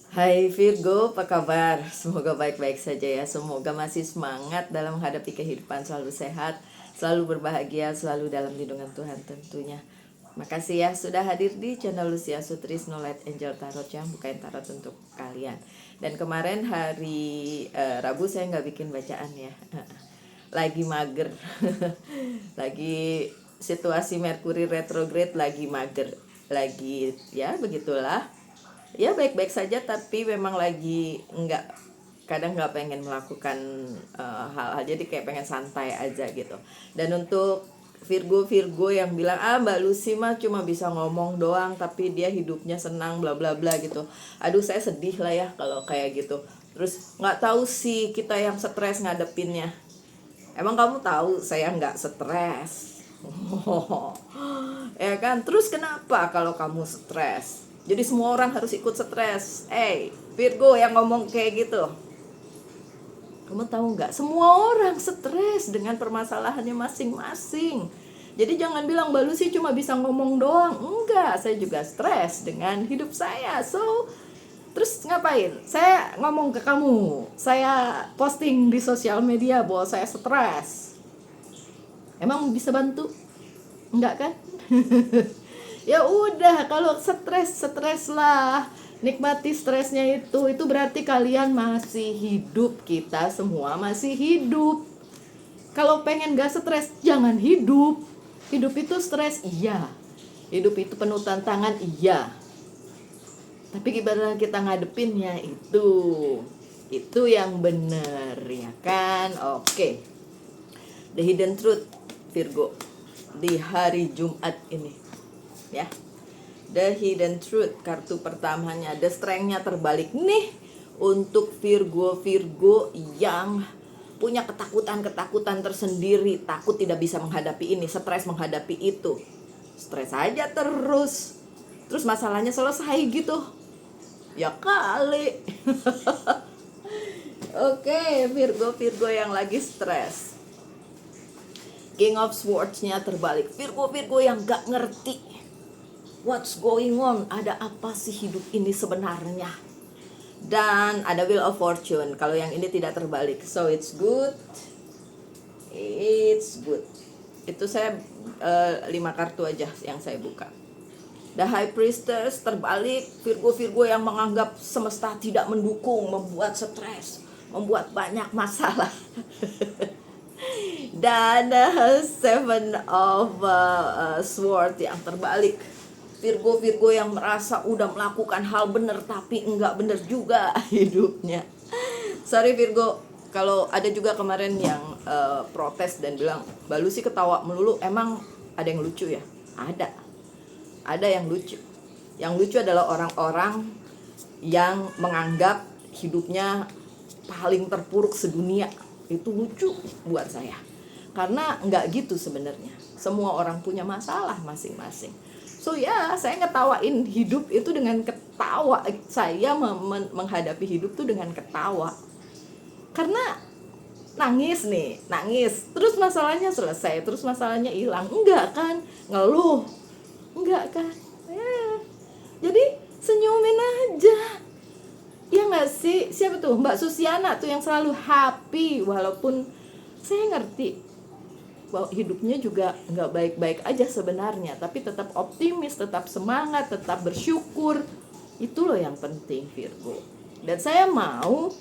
Hai Virgo, apa kabar? Semoga baik-baik saja ya. Semoga masih semangat dalam menghadapi kehidupan, selalu sehat, selalu berbahagia, selalu dalam lindungan Tuhan tentunya. Makasih ya sudah hadir di channel Lucia Sutrisno Light Angel Tarot yang bukain tarot untuk kalian. Dan kemarin hari Rabu saya nggak bikin bacaan ya. Lagi mager. Lagi situasi Merkuri retrograde, lagi mager. Lagi ya begitulah, ya baik-baik saja tapi memang lagi kadang nggak pengen melakukan hal-hal, jadi kayak pengen santai aja gitu. Dan untuk Virgo yang bilang Mbak Lucy mah cuma bisa ngomong doang tapi dia hidupnya senang bla bla bla gitu, aduh saya sedih lah ya kalau kayak gitu. Terus nggak tahu sih kita yang stres ngadepinnya. Emang kamu tahu saya nggak stres? Ya kan? Terus kenapa kalau kamu stres? Jadi semua orang harus ikut stres. Virgo yang ngomong kayak gitu. Kamu tahu nggak? Semua orang stres dengan permasalahannya masing-masing. Jadi jangan bilang Mbak Lucy cuma bisa ngomong doang. Enggak, saya juga stres dengan hidup saya. So, terus ngapain? Saya ngomong ke kamu, saya posting di sosial media bahwa saya stres. Emang bisa bantu? Enggak kan? Ya udah, kalau stres lah, nikmati stresnya. Itu berarti kalian masih hidup, kita semua masih hidup. Kalau pengen gak stres, jangan hidup. Hidup itu stres, iya. Hidup itu penuh tantangan, iya. Tapi gimana kita ngadepinnya, itu yang bener ya kan. Oke. The Hidden Truth Virgo di hari Jumat ini ya. The Hidden Truth, kartu pertamanya, The Strength-nya terbalik nih untuk Virgo yang punya ketakutan tersendiri, takut tidak bisa menghadapi ini, stres menghadapi itu, stres aja terus masalahnya selesai gitu ya kali. Oke, Virgo yang lagi stres, King of Swords-nya terbalik. Virgo yang gak ngerti what's going on, ada apa sih hidup ini sebenarnya. Dan ada Wheel of Fortune, kalau yang ini tidak terbalik. So it's good. Itu saya 5 kartu aja yang saya buka. The High Priestess terbalik, Virgo yang menganggap semesta tidak mendukung, membuat stres, membuat banyak masalah. Dan Seven of Swords yang terbalik, Virgo yang merasa udah melakukan hal benar tapi enggak benar juga hidupnya. Sorry Virgo, kalau ada juga kemarin yang protes dan bilang Mbak Lucy ketawa melulu, emang ada yang lucu ya? Ada yang lucu. Yang lucu adalah orang-orang yang menganggap hidupnya paling terpuruk sedunia. Itu lucu buat saya, karena nggak gitu sebenarnya. Semua orang punya masalah masing-masing. So ya, saya ngetawain hidup itu dengan ketawa. Saya menghadapi hidup tuh dengan ketawa. Karena nangis, terus masalahnya selesai, terus masalahnya hilang. Enggak kan? Ngeluh. Enggak kan? Jadi senyumin aja. Ya nggak sih? Siapa tuh? Mbak Susiana tuh yang selalu happy. Walaupun saya ngerti bahwa hidupnya juga nggak baik-baik aja sebenarnya, tapi tetap optimis, tetap semangat, tetap bersyukur. Itu loh yang penting Virgo. Dan saya mau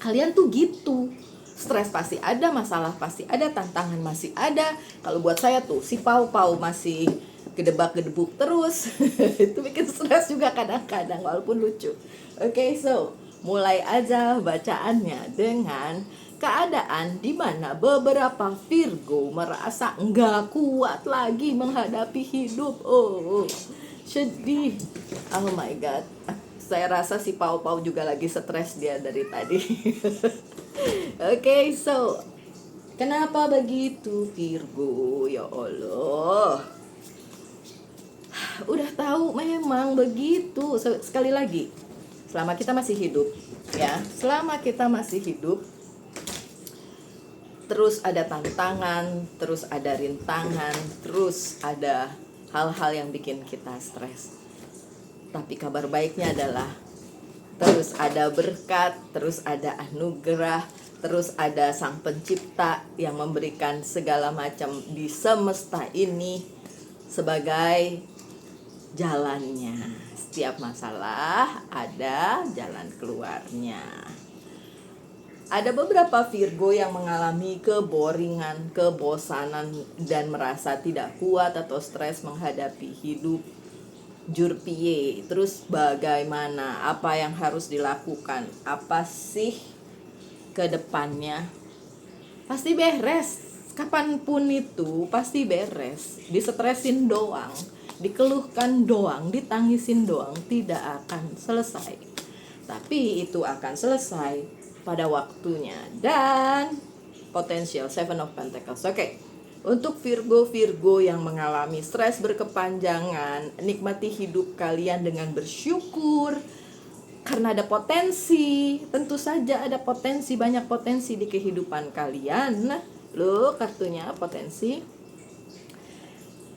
kalian tuh gitu. Stres pasti ada, masalah pasti ada, tantangan masih ada. Kalau buat saya tuh si Pau masih gedebak-gedebuk terus. Itu bikin stres juga kadang-kadang walaupun lucu. Oke, so mulai aja bacaannya dengan keadaan di mana beberapa Virgo merasa nggak kuat lagi menghadapi hidup. Sedih. Oh my god. Saya rasa si Pau juga lagi stres dia dari tadi. Oke, so kenapa begitu Virgo? Ya Allah. Udah tahu memang begitu. Sekali lagi, selama kita masih hidup ya, selama kita masih hidup, terus ada tantangan, terus ada rintangan, terus ada hal-hal yang bikin kita stres. Tapi kabar baiknya adalah terus ada berkat, terus ada anugerah, terus ada Sang Pencipta yang memberikan segala macam di semesta ini sebagai jalannya. Setiap masalah ada jalan keluarnya. Ada beberapa Virgo yang mengalami keboringan, kebosanan, dan merasa tidak kuat atau stres menghadapi hidup. Jurpie, terus bagaimana, apa yang harus dilakukan, apa sih ke depannya? Pasti beres, kapanpun itu pasti beres. Disetresin doang, dikeluhkan doang, ditangisin doang, tidak akan selesai. Tapi itu akan selesai pada waktunya. Dan potensial Seven of Pentacles. Oke. Untuk Virgo yang mengalami stres berkepanjangan, nikmati hidup kalian dengan bersyukur. Karena ada potensi, tentu saja ada potensi, banyak potensi di kehidupan kalian. Loh, kartunya potensi.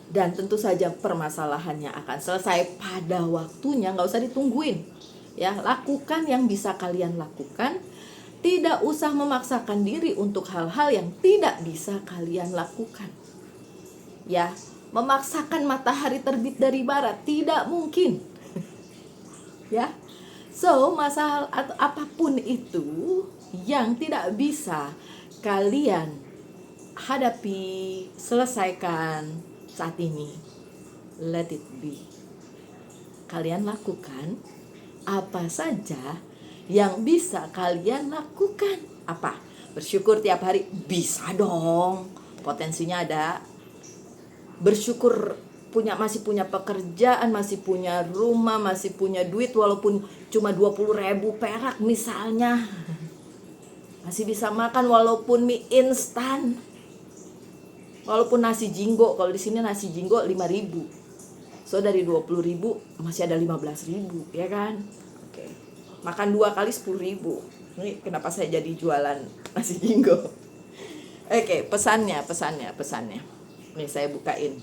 Dan tentu saja permasalahannya akan selesai pada waktunya, nggak usah ditungguin. Ya, lakukan yang bisa kalian lakukan. Tidak usah memaksakan diri untuk hal-hal yang tidak bisa kalian lakukan. Ya, memaksakan matahari terbit dari barat tidak mungkin. Ya. So, masalah atau apapun itu yang tidak bisa kalian hadapi, selesaikan saat ini, let it be. Kalian lakukan apa saja yang bisa kalian lakukan. Apa? Bersyukur tiap hari? Bisa dong, potensinya ada. Bersyukur masih punya pekerjaan, masih punya rumah, masih punya duit walaupun cuma 20.000 perak misalnya. Masih bisa makan walaupun mie instan. Walaupun nasi jinggo, kalau di sini nasi jinggo 5.000. So dari 20.000 masih ada 15.000, ya kan? Oke. Makan 2 kali 10.000. Ini kenapa saya jadi jualan nasi jinggo? Oke, pesannya. Nih saya bukain.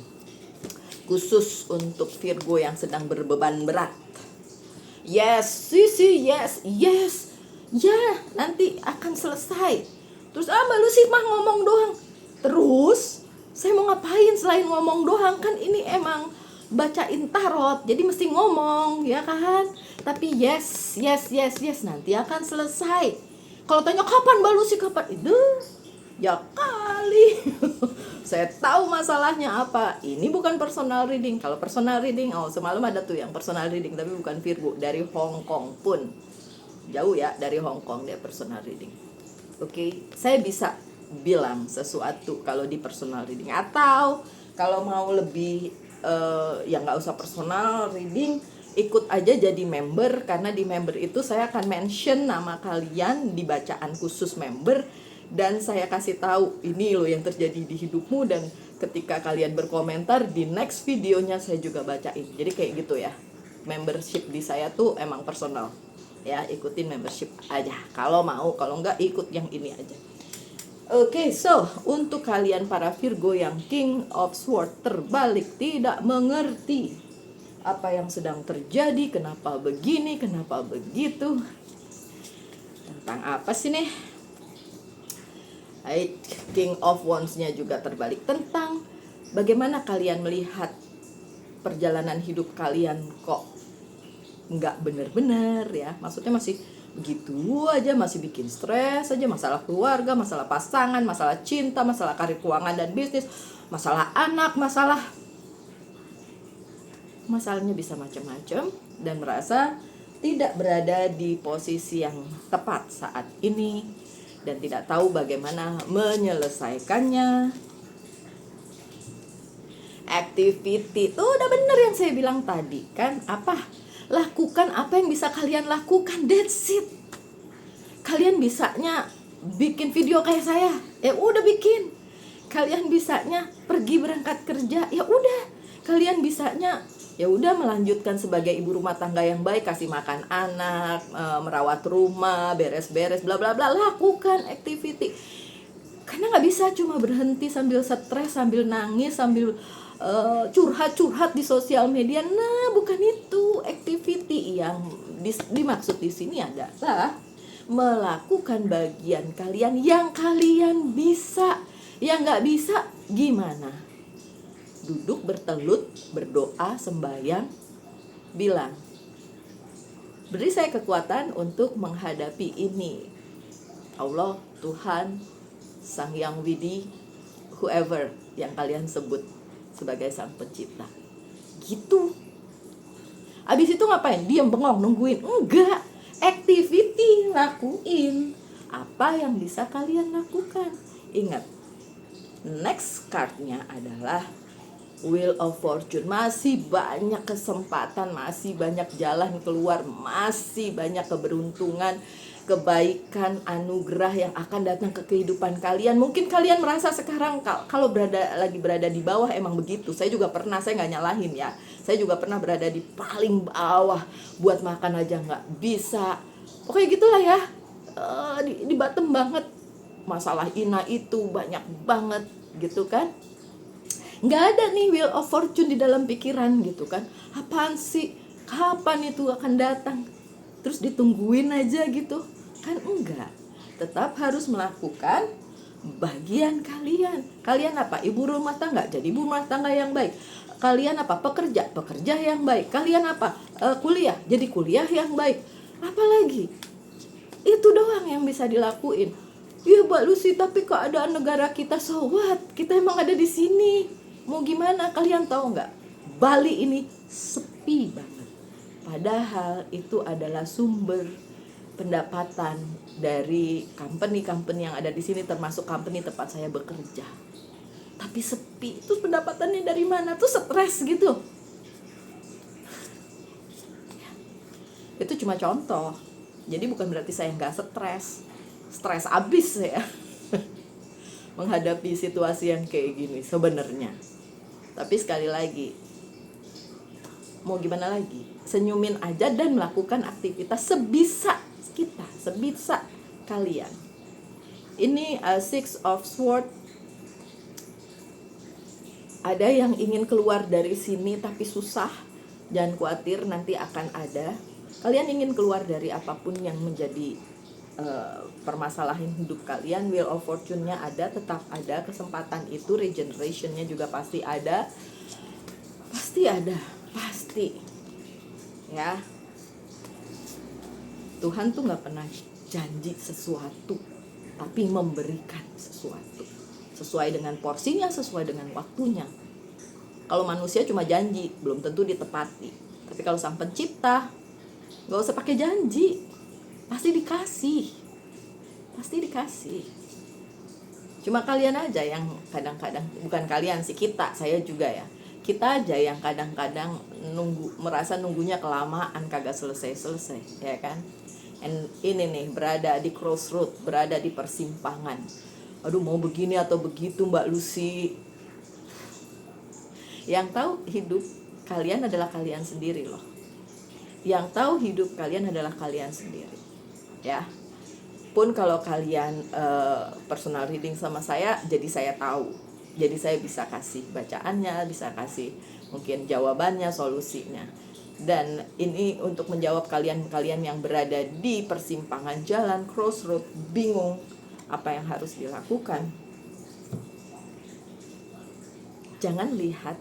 Khusus untuk Virgo yang sedang berbeban berat. Yes, yes. Ya, nanti akan selesai. Terus Mbak Lucy mah ngomong doang. Terus saya mau ngapain selain ngomong doang? Kan ini emang bacain tarot, jadi mesti ngomong, ya kan? Tapi yes, nanti akan selesai. Kalau tanya kapan Mbak Lucy, kapan? Itu ya kali. Saya tahu masalahnya apa. Ini bukan personal reading. Kalau personal reading, semalam ada tuh yang personal reading, tapi bukan Virgo, dari Hong Kong pun. Jauh ya, dari Hong Kong dia personal reading. Oke, saya bisa bilang sesuatu kalau di personal reading. Atau kalau mau lebih yang nggak usah personal reading, ikut aja jadi member, karena di member itu saya akan mention nama kalian di bacaan khusus member, dan saya kasih tahu ini loh yang terjadi di hidupmu, dan ketika kalian berkomentar di next videonya saya juga bacain. Jadi kayak gitu ya, membership di saya tuh emang personal ya, ikutin membership aja kalau mau, kalau nggak ikut yang ini aja. Oke, so untuk kalian para Virgo yang King of Swords terbalik, tidak mengerti apa yang sedang terjadi, kenapa begini, kenapa begitu, tentang apa sih nih? King of Wands-nya juga terbalik, tentang bagaimana kalian melihat perjalanan hidup kalian kok nggak benar-benar ya, maksudnya masih begitu aja, masih bikin stres aja, masalah keluarga, masalah pasangan, masalah cinta, masalah karir, keuangan dan bisnis, masalah anak, masalahnya bisa macam-macam, dan merasa tidak berada di posisi yang tepat saat ini dan tidak tahu bagaimana menyelesaikannya. Activity tuh udah bener yang saya bilang tadi kan, apa? Lakukan apa yang bisa kalian lakukan, that's it. Kalian bisanya bikin video kayak saya, ya udah bikin. Kalian bisanya pergi berangkat kerja, ya udah. Kalian bisanya ya udah melanjutkan sebagai ibu rumah tangga yang baik, kasih makan anak, merawat rumah, beres-beres, bla bla bla. Lakukan activity. Karena nggak bisa cuma berhenti sambil stres, sambil nangis, sambil curhat-curhat di sosial media. Nah, bukan itu activity. yang dimaksud di sini adalah melakukan bagian kalian yang kalian bisa. Yang nggak bisa gimana? Duduk bertelut, berdoa, sembahyang, bilang, beri saya kekuatan untuk menghadapi ini. Allah, Tuhan, Sang Yang Widi, whoever yang kalian sebut sebagai Sang Pencipta. Gitu. Abis itu ngapain? Diam bengong nungguin? Enggak. Activity, lakuin apa yang bisa kalian lakukan. Ingat, next cardnya adalah Wheel of Fortune. Masih banyak kesempatan, masih banyak jalan keluar, masih banyak keberuntungan, kebaikan, anugerah yang akan datang ke kehidupan kalian. Mungkin kalian merasa sekarang kalau lagi berada di bawah, emang begitu. Saya juga pernah, saya nggak nyalahin ya. Saya juga pernah berada di paling bawah, buat makan aja nggak bisa. Pokoknya gitulah ya, di bottom banget. Masalah itu banyak banget gitu kan. Nggak ada nih Wheel of Fortune di dalam pikiran gitu kan. Apaan sih? Kapan itu akan datang? Terus ditungguin aja gitu kan? Enggak. Tetap harus melakukan bagian kalian. Kalian apa? Ibu rumah tangga, jadi ibu rumah tangga yang baik. Kalian apa? Pekerja yang baik. Kalian apa? Kuliah, jadi kuliah yang baik. Apalagi? Itu doang yang bisa dilakuin. Ya Mbak Lucy, tapi keadaan negara kita so what? Kita emang ada di sini. Mau gimana? Kalian tahu nggak? Bali ini sepi banget. Padahal itu adalah sumber pendapatan dari company-company yang ada di sini, termasuk company tempat saya bekerja. Tapi sepi. Terus pendapatannya dari mana? Tuh stres gitu. Itu cuma contoh. Jadi bukan berarti saya nggak stres. Stres abis ya menghadapi situasi yang kayak gini sebenarnya. Tapi sekali lagi, mau gimana lagi? Senyumin aja dan melakukan aktivitas sebisa kita, sebisa kalian. Ini Six of Swords. Ada yang ingin keluar dari sini tapi susah. Jangan khawatir, nanti akan ada. Kalian ingin keluar dari apapun yang menjadi permasalahan hidup kalian. Wheel of Fortune-nya ada, tetap ada. Kesempatan itu, regeneration-nya juga pasti ada. Pasti ya. Tuhan tuh gak pernah janji sesuatu, tapi memberikan sesuatu sesuai dengan porsinya, sesuai dengan waktunya. Kalau manusia cuma janji, belum tentu ditepati. Tapi kalau Sang Pencipta, gak usah pakai janji, pasti dikasih. Cuma kalian aja yang kadang-kadang, bukan kalian sih, saya juga ya, kita aja yang kadang-kadang merasa nunggunya kelamaan, kagak selesai ya kan. And ini nih, berada di crossroad, berada di persimpangan. Aduh, mau begini atau begitu Mbak Lucy. Yang tahu hidup kalian adalah kalian sendiri loh. Yang tahu hidup kalian adalah kalian sendiri ya. Pun kalau kalian personal reading sama saya, jadi saya tahu, jadi saya bisa kasih bacaannya, bisa kasih mungkin jawabannya, solusinya. Dan ini untuk menjawab kalian yang berada di persimpangan jalan, crossroad, bingung apa yang harus dilakukan. Jangan lihat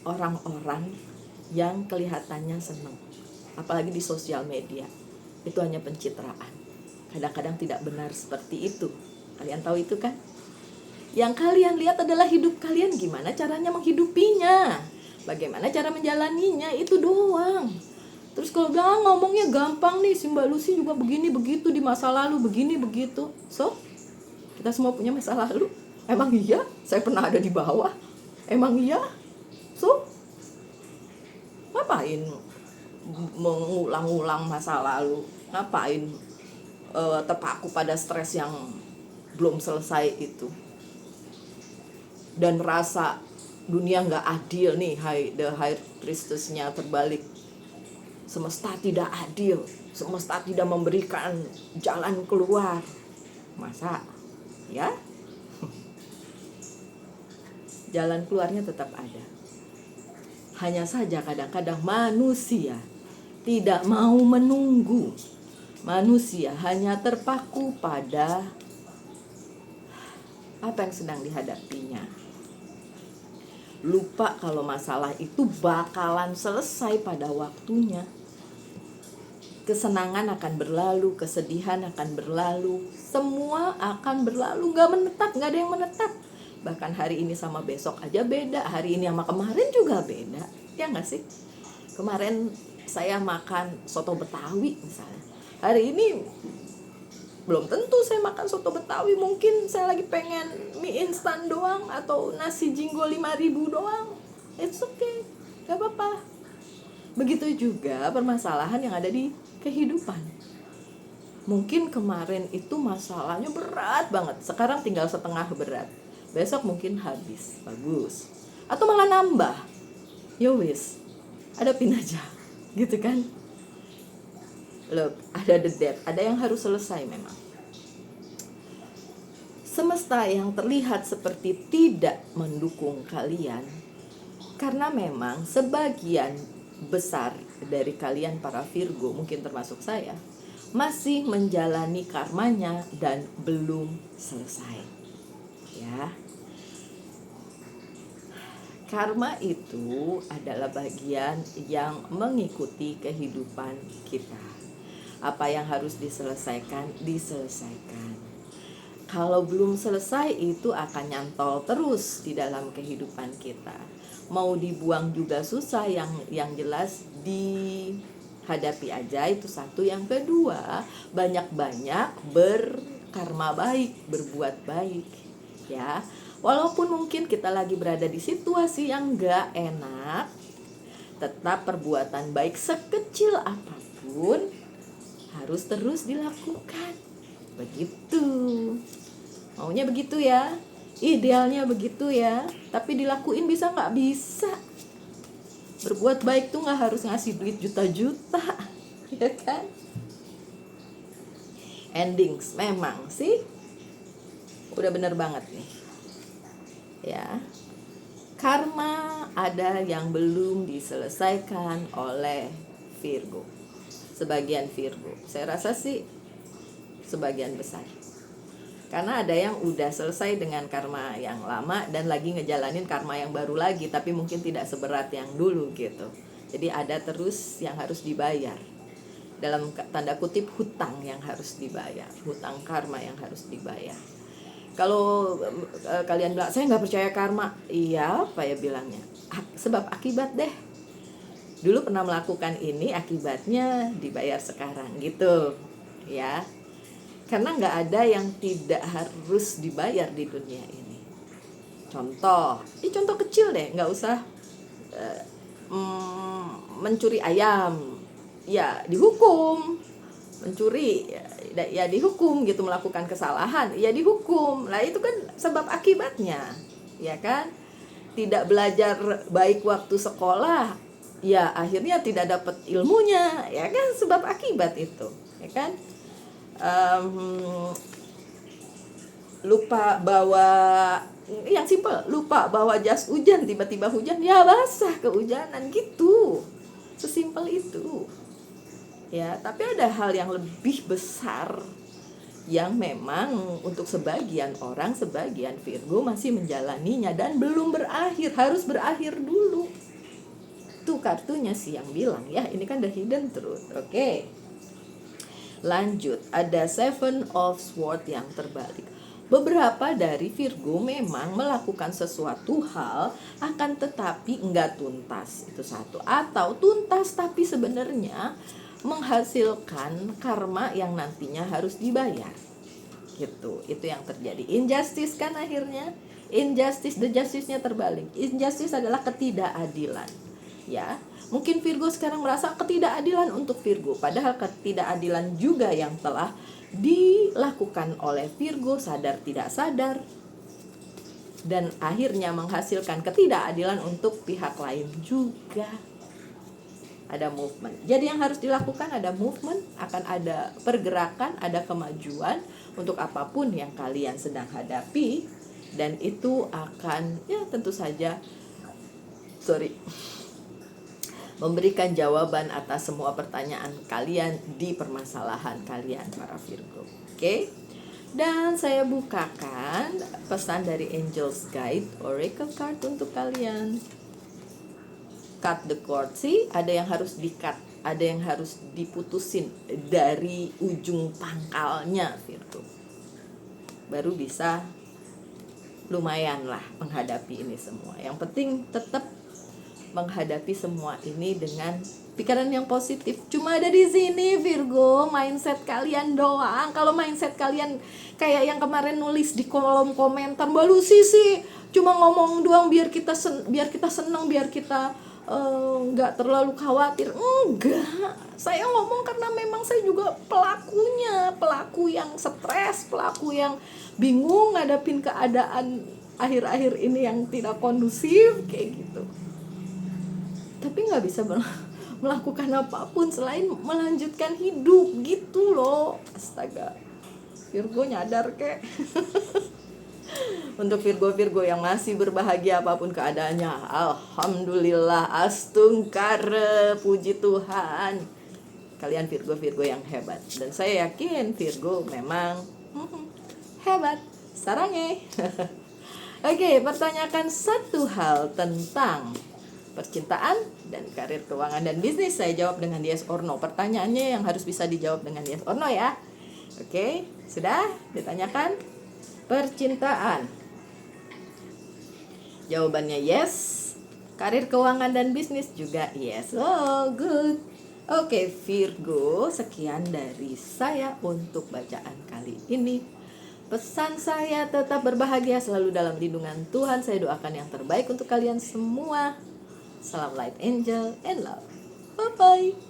orang-orang yang kelihatannya senang, apalagi di sosial media. Itu hanya pencitraan. Kadang-kadang tidak benar seperti itu. Kalian tahu itu kan? Yang kalian lihat adalah hidup kalian, gimana caranya menghidupinya, bagaimana cara menjalaninya, itu doang. Terus kalau bilang ngomongnya gampang nih, si Mbak Lucy juga begini begitu di masa lalu, begini begitu. So, kita semua punya masa lalu. Emang iya? Saya pernah ada di bawah. Emang iya? So, ngapain mengulang-ulang masa lalu? Ngapain terpaku pada stres yang belum selesai itu, dan merasa dunia nggak adil nih. The High Priestess-nya terbalik. Semesta tidak adil, semesta tidak memberikan jalan keluar. Masa ya? Jalan keluarnya tetap ada. Hanya saja kadang-kadang manusia tidak mau menunggu. Manusia hanya terpaku pada apa yang sedang dihadapinya. Lupa kalau masalah itu bakalan selesai pada waktunya. Kesenangan akan berlalu, kesedihan akan berlalu, semua akan berlalu, gak menetap, gak ada yang menetap. Bahkan hari ini sama besok aja beda, hari ini sama kemarin juga beda. Ya gak sih? Kemarin saya makan soto Betawi misalnya, hari ini belum tentu saya makan soto Betawi. Mungkin saya lagi pengen mie instan doang atau nasi jinggo 5.000 doang. It's okay, gak apa-apa. Begitu juga permasalahan yang ada di kehidupan. Mungkin kemarin itu masalahnya berat banget, sekarang tinggal setengah berat, besok mungkin habis, bagus. Atau malah nambah, yowis, hadapin aja, gitu kan. Look, ada the death, ada yang harus selesai memang. Semesta yang terlihat seperti tidak mendukung kalian, karena memang sebagian besar dari kalian para Virgo, mungkin termasuk saya, masih menjalani karmanya dan belum selesai. Ya. Karma itu adalah bagian yang mengikuti kehidupan kita. Apa yang harus diselesaikan, diselesaikan. Kalau belum selesai itu akan nyantol terus di dalam kehidupan kita. Mau dibuang juga susah, yang jelas dihadapi aja, itu satu. Yang kedua, banyak-banyak berkarma baik, berbuat baik, ya. Walaupun mungkin kita lagi berada di situasi yang gak enak, tetap perbuatan baik sekecil apapun harus terus dilakukan. Begitu. Maunya begitu ya, idealnya begitu ya. Tapi dilakuin bisa gak? Bisa. Berbuat baik tuh gak harus ngasih duit juta-juta, ya kan? Endings memang sih udah bener banget nih. Ya, karma ada yang belum diselesaikan oleh Virgo. Sebagian Virgo, saya rasa sih sebagian besar. Karena ada yang udah selesai dengan karma yang lama dan lagi ngejalanin karma yang baru lagi, tapi mungkin tidak seberat yang dulu gitu. Jadi ada terus yang harus dibayar. Dalam tanda kutip hutang yang harus dibayar, hutang karma yang harus dibayar. Kalau kalian bilang saya nggak percaya karma, iya apa ya bilangnya, sebab akibat deh. Dulu pernah melakukan ini, akibatnya dibayar sekarang gitu, ya. Karena nggak ada yang tidak harus dibayar di dunia ini. Contoh kecil deh, nggak usah mencuri ayam, ya dihukum. Mencuri ya dihukum gitu, melakukan kesalahan ya dihukum. Lah itu kan sebab akibatnya, ya kan. Tidak belajar baik waktu sekolah, ya akhirnya tidak dapat ilmunya, ya kan, sebab akibat itu, ya kan. Lupa bawa, yang simpel, lupa bawa jas hujan, tiba-tiba hujan, ya basah kehujanan gitu, sesimpel itu. Ya, tapi ada hal yang lebih besar yang memang untuk sebagian orang, sebagian Virgo masih menjalaninya dan belum berakhir, harus berakhir dulu. Tuh kartunya sih yang bilang ya, ini kan the hidden truth. Oke. Lanjut, ada Seven of Swords yang terbalik. Beberapa dari Virgo memang melakukan sesuatu hal, akan tetapi enggak tuntas, itu satu. Atau tuntas tapi sebenarnya menghasilkan karma yang nantinya harus dibayar, gitu. Itu yang terjadi. Injustice kan akhirnya, injustice, the justice-nya terbalik. Injustice adalah ketidakadilan, ya. Mungkin Virgo sekarang merasa ketidakadilan untuk Virgo, padahal ketidakadilan juga yang telah dilakukan oleh Virgo sadar tidak sadar, dan akhirnya menghasilkan ketidakadilan untuk pihak lain juga. Ada movement. Jadi yang harus dilakukan ada movement, akan ada pergerakan, ada kemajuan untuk apapun yang kalian sedang hadapi, dan itu akan, ya tentu saja, memberikan jawaban atas semua pertanyaan kalian di permasalahan kalian para Virgo. Oke? Dan saya bukakan pesan dari Angel's Guide Oracle Card untuk kalian. Cut the cord sih, ada yang harus di-cut, ada yang harus diputusin dari ujung pangkalnya Virgo. Baru bisa lumayan lah menghadapi ini semua. Yang penting tetap menghadapi semua ini dengan pikiran yang positif. Cuma ada di sini Virgo, mindset kalian doang. Kalau mindset kalian kayak yang kemarin nulis di kolom komentar, Mbak Lucy sih cuma ngomong doang biar kita senang, biar kita nggak terlalu khawatir. Enggak, saya ngomong karena memang saya juga pelaku yang stres, pelaku yang bingung ngadapin keadaan akhir-akhir ini yang tidak kondusif kayak gitu. Tapi nggak bisa melakukan apapun selain melanjutkan hidup gitu loh. Astaga, Virgo nyadar kek. Untuk Virgo yang masih berbahagia apapun keadaannya, alhamdulillah, astungkara, puji Tuhan. Kalian Virgo yang hebat. Dan saya yakin Virgo memang hebat. Sarange. Oke, pertanyakan satu hal tentang percintaan dan karir, keuangan, dan bisnis. Saya jawab dengan yes or no. Pertanyaannya yang harus bisa dijawab dengan yes or no ya. Oke, sudah ditanyakan? Percintaan, jawabannya yes. Karir, keuangan, dan bisnis juga yes. Oh good. Oke Virgo, sekian dari saya untuk bacaan kali ini. Pesan saya, tetap berbahagia, selalu dalam lindungan Tuhan. Saya doakan yang terbaik untuk kalian semua. Salam light, angel, and love. Bye-bye.